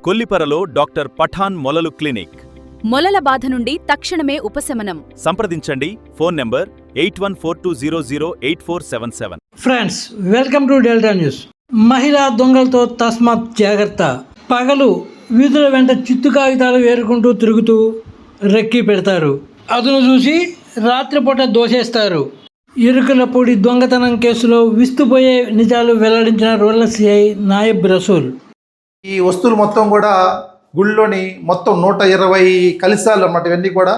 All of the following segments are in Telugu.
కొల్లిపరలో డాక్టర్ పఠాన్ మొలలు క్లినిక్. మొలల బాధ నుండి తక్షణమే ఉపశమనం. సంప్రదించండి. Phone number 8142008477. Friends, welcome to delta news. మహిళా దొంగలతో తస్మాత్ జాగ్రత్త. పగలు వీధుల వెంట చిత్తు కాగితాలు వేరుకుంటూ తిరుగుతూ రెక్కి పెడతారు. అదును చూసి రాత్రిపూట దోసేస్తారు. ఇరుకులపూడి దొంగతనం కేసులో విస్తుపోయే నిజాలు వెల్లడించిన రూరల్ సిఐ నాయబ్ రసూల్. ఈ వస్తువులు మొత్తం కూడా గుళ్ళోని మొత్తం 120 కలశాలు అన్నమాట. ఇవన్నీ కూడా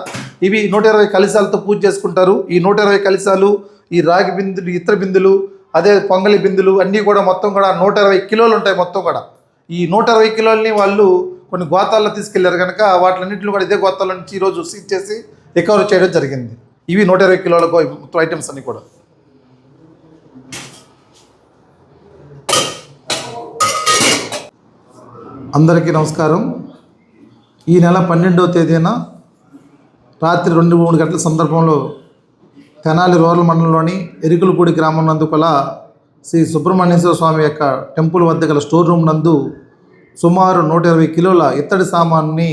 ఇవి 120 కలశాలతో పూజ చేసుకుంటారు. ఈ 120 కలశాలు, ఈ రాగి బిందులు, ఇతర బిందులు, అదే పొంగలి బిందులు అన్నీ కూడా మొత్తం కూడా 120 కిలోలు ఉంటాయి. మొత్తం కూడా ఈ 120 కిలోలని వాళ్ళు కొన్ని గోతాల్లో తీసుకెళ్లారు కనుక వాటిలన్నింటిని కూడా ఇదే గోతాల నుంచి ఈరోజు సీజ్ చేసి రికవర్ చేయడం జరిగింది. ఇవి 120 కిలోల మొత్తం ఐటమ్స్ అన్నీ కూడా. అందరికీ నమస్కారం. ఈ నెల 12వ తేదీన రాత్రి 2-3 గంటల సందర్భంలో తెనాలి రూరల్ మండలంలోని ఎరుకులపూడి గ్రామం నందు కల శ్రీ సుబ్రహ్మణ్యేశ్వర స్వామి యొక్క టెంపుల్ వద్ద గల స్టోర్ రూమ్ నందు సుమారు 120 కిలోల ఇత్తడి సామాన్ని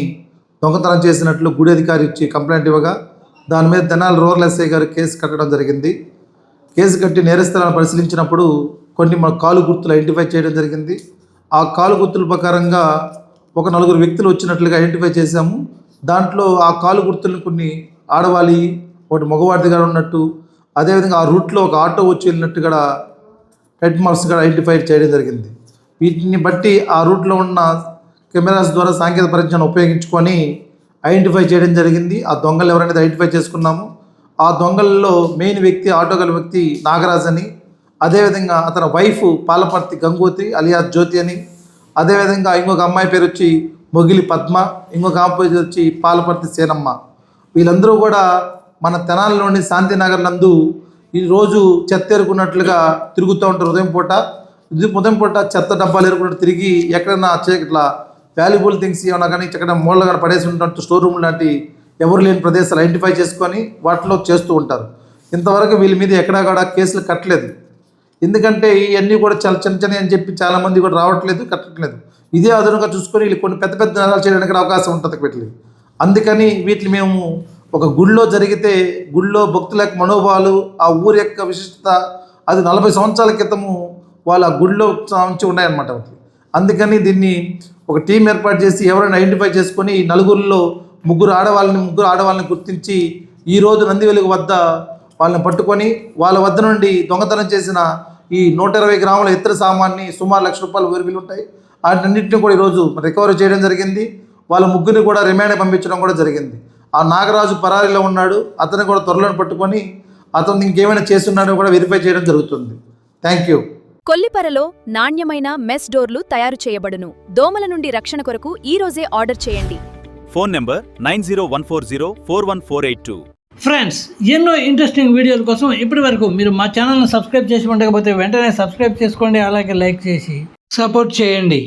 దొంగతనం చేసినట్లు గుడి అధికారి ఇచ్చి కంప్లైంట్ ఇవ్వగా దాని మీద తెనాలి రూరల్ ఎస్ఐ గారు కేసు కట్టడం జరిగింది. కేసు కట్టి నేరస్థలాన్ని పరిశీలించినప్పుడు కొన్ని కాలు గుర్తులు ఐడెంటిఫై చేయడం జరిగింది. ఆ కాలు గుర్తుల ప్రకారంగా ఒక 4 వ్యక్తులు వచ్చినట్లుగా ఐడెంటిఫై చేశాము. దాంట్లో ఆ కాలు గుర్తులను కొన్ని ఆడవాళ్ళి, ఒకటి మగవాడిగా ఉన్నట్టు, అదేవిధంగా ఆ రూట్లో ఒక ఆటో వచ్చి వెళ్ళినట్టు కూడా హెడ్ మార్క్స్ కూడా ఐడెంటిఫై చేయడం జరిగింది. వీటిని బట్టి ఆ రూట్లో ఉన్న కెమెరాస్ ద్వారా సాంకేతిక పరిజ్ఞానం ఉపయోగించుకొని ఐడెంటిఫై చేయడం జరిగింది. ఆ దొంగలు ఎవరనేది ఐడెంటిఫై చేసుకున్నాము. ఆ దొంగలలో మెయిన్ వ్యక్తి, ఆటో గల వ్యక్తి నాగరాజ్ అని, అదేవిధంగా అతని వైఫ్ పాలపర్తి గంగోత్రి అలియాస్ జ్యోతి అని, అదేవిధంగా ఇంకొక అమ్మాయి పేరు వచ్చి మొగిలి పద్మ, ఇంకొక అమ్మాయి పేరు వచ్చి పాలపర్తి సేనమ్మ. వీళ్ళందరూ కూడా మన తెనాలిలోని శాంతినగర్ నందు ఈరోజు చెత్త ఎరుకున్నట్లుగా తిరుగుతూ ఉంటారు. ఉదయం పూట చెత్త డబ్బాలు ఎరుకున్నట్టు తిరిగి ఎక్కడైనా ఇట్లా వాల్యుబుల్ థింగ్స్ ఏమన్నా కానీ ఎక్కడ మూలగా కానీ పడేసి ఉన్నట్టు స్టోర్ రూమ్ లాంటి ఎవరు లేని ప్రదేశాలు ఐడెంటిఫై చేసుకొని వాటిలో చేస్తూ ఉంటారు. ఇంతవరకు వీళ్ళ మీద ఎక్కడా కూడా కేసులు కట్టలేదు. ఎందుకంటే ఇవన్నీ కూడా చాలా చిన్న అని చెప్పి చాలామంది కూడా రావట్లేదు, కట్టట్లేదు. ఇదే అదనంగా చూసుకొని వీళ్ళు కొన్ని పెద్ద నేరాలు చేయడానికి అవకాశం ఉంటుంది వీటిని. అందుకని వీటిని మేము ఒక గుళ్ళో జరిగితే గుళ్ళో భక్తుల యొక్క మనోభావాలు, ఆ ఊరి యొక్క విశిష్టత, అది 40 సంవత్సరాల క్రితము వాళ్ళ గుళ్ళో నుంచి ఉన్నాయన్నమాట. అందుకని దీన్ని ఒక టీం ఏర్పాటు చేసి ఎవరైనా ఐడెంటిఫై చేసుకొని ఈ 3 ఆడవాళ్ళని గుర్తించి ఈరోజు నందివెలుగు వద్ద వాళ్ళని పట్టుకొని వాళ్ళ వద్ద నుండి దొంగతనం చేసిన ఈ 120 గ్రాముల ఇతర సామాన్ని సుమారు ₹1,00,000 విలువ ఉంటాయి. వాటన్నింటినీ కూడా ఈరోజు రికవరీ చేయడం జరిగింది. వాళ్ళ ముగ్గురిని కూడా రిమాండ్ పంపించడం కూడా జరిగింది. ఆ నాగరాజు పరారీలో ఉన్నాడు. అతను కూడా త్వరలో పట్టుకొని అతను ఇంకేమైనా చేస్తున్నాడో కూడా వెరిఫై చేయడం జరుగుతుంది. Thank you. కొల్లిపరలో నాణ్యమైన మెస్ డోర్లు తయారు చేయబడును. దోమల నుండి రక్షణ కొరకు ఈ రోజే ఆర్డర్ చేయండి. Phone number 9014041482. ఫ్రెండ్స్, ఎన్నో ఇంట్రెస్టింగ్ వీడియోల కోసం ఇప్పటి వరకు మీరు మా ఛానల్ని సబ్స్క్రైబ్ చేసి ఉండకపోతే వెంటనే సబ్స్క్రైబ్ చేసుకోండి. అలాగే లైక్ చేసి సపోర్ట్ చేయండి.